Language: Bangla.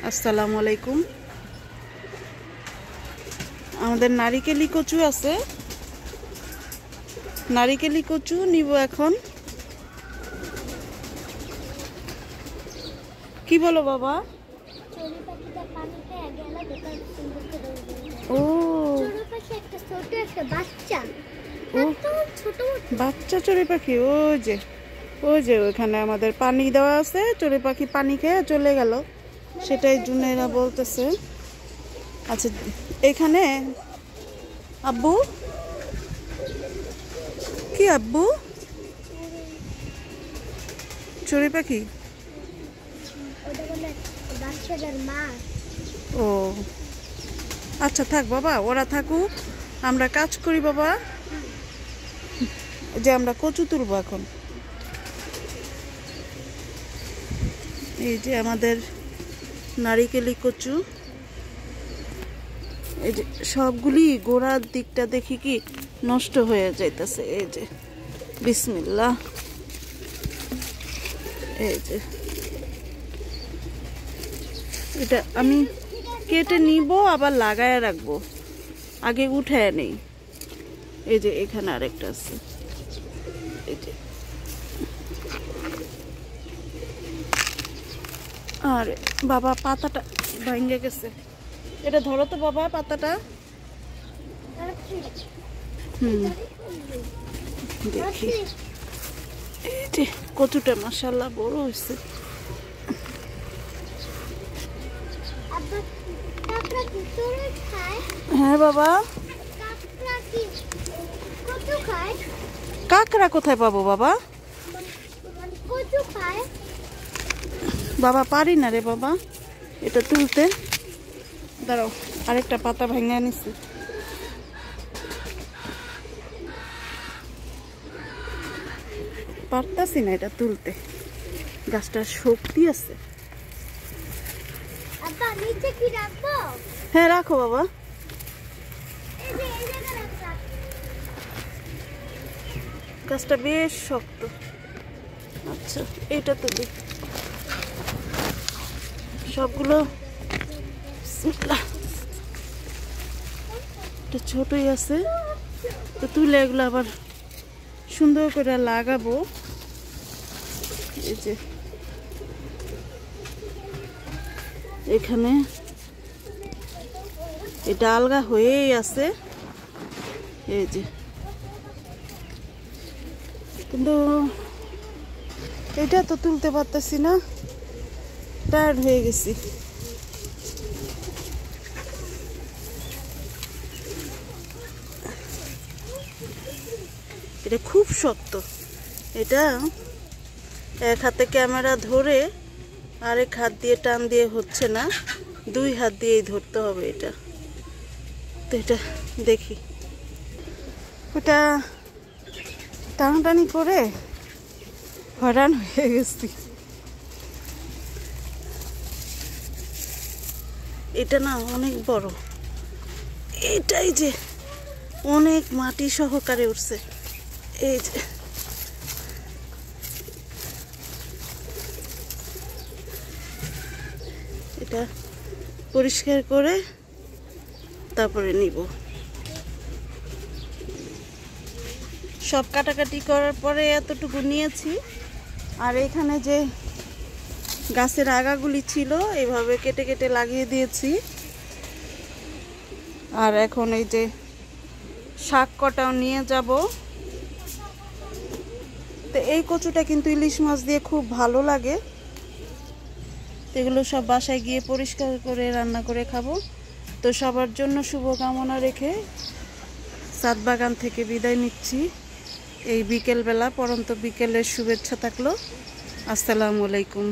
আসসালামু আলাইকুম। আমাদের নারিকেলি কচু আছে, নারিকেলি কচু নিব এখন। কি বলো বাবা? ও বাচ্চা চড়ুই পাখি, ওই যে ওইখানে আমাদের পানি দেওয়া আছে, চড়ুই পাখি পানি খেয়ে চলে গেল, সেটাই জন্য এরা বলতেছে। আচ্ছা এখানে আব্বু কি, আব্বু চড়ুই পাখি? ও আচ্ছা থাক বাবা, ওরা থাকুক, আমরা কাজ করি বাবা। যে আমরা কচু তুলবো এখন। এই যে আমাদের নারিকেলি কচু, এই যে সবগুলি গোড়ার দিকটা দেখি কি নষ্ট হয়ে যাইতেছে। এই যে বিসমিল্লাহ, এই যে এটা আমি কেটে নিব, আবার লাগায় রাখবো, আগে উঠায় নেই। এই যে এখানে আরেকটা আছে, এই যে আর বাবা পাতাটা ভেঙে গেছে, এটা ধরো তো বাবা পাতাটা। দেখি এই যে কচুটা মাশাআল্লাহ বড় হয়েছে। হ্যাঁ বাবা, কাকড়া কোথায় পাবো বাবা? বাবা পারি না রে বাবা এটা তুলতে, দাঁড়াও আরেকটা পাতা ভেঙে নিছি। পারতাছি না এটা তুলতে, গাছটার শক্তি আছে। হ্যাঁ রাখো বাবা। গাছটা বেশ শক্ত। আচ্ছা এটা তো দেখ, সবগুলো ছোটই আছে, তো তুলে এগুলো আবার সুন্দর করে লাগাবো। এই যে এখানে এটা আলগা হয়েই আছে, এই যে কিন্তু এটা তো তুলতে পারতেছি না, টায়ার্ড হয়ে গেছি। এটা খুব শক্ত, এটা এক হাতে ক্যামেরা ধরে আরেক হাত দিয়ে টান দিয়ে হচ্ছে না, দুই হাত দিয়েই ধরতে হবে এটা। তো এটা দেখি, ওটা টানাটানি করে হয়রান হয়ে গেছি। এটা না অনেক বড়, এটাই যে অনেক মাটি সহকারে উঠছে। এই যে এটা পরিষ্কার করে তারপরে নিব। সব কাটাকাটি করার পরে এতটুকু নিয়েছি, আর এখানে যে গাছের আগাগুলি ছিল এইভাবে কেটে কেটে লাগিয়ে দিয়েছি। আর এখন এই যে শাক কটাও নিয়ে যাব। তো এই কচুটা কিন্তু ইলিশ মাছ দিয়ে খুব ভালো লাগে, এগুলো সব বাসায় গিয়ে পরিষ্কার করে রান্না করে খাবো। তো সবার জন্য শুভকামনা রেখে ছাদ বাগান থেকে বিদায় নিচ্ছি। এই বিকেলবেলা পরন্ত বিকেলের শুভেচ্ছা থাকলো। আসসালামু আলাইকুম।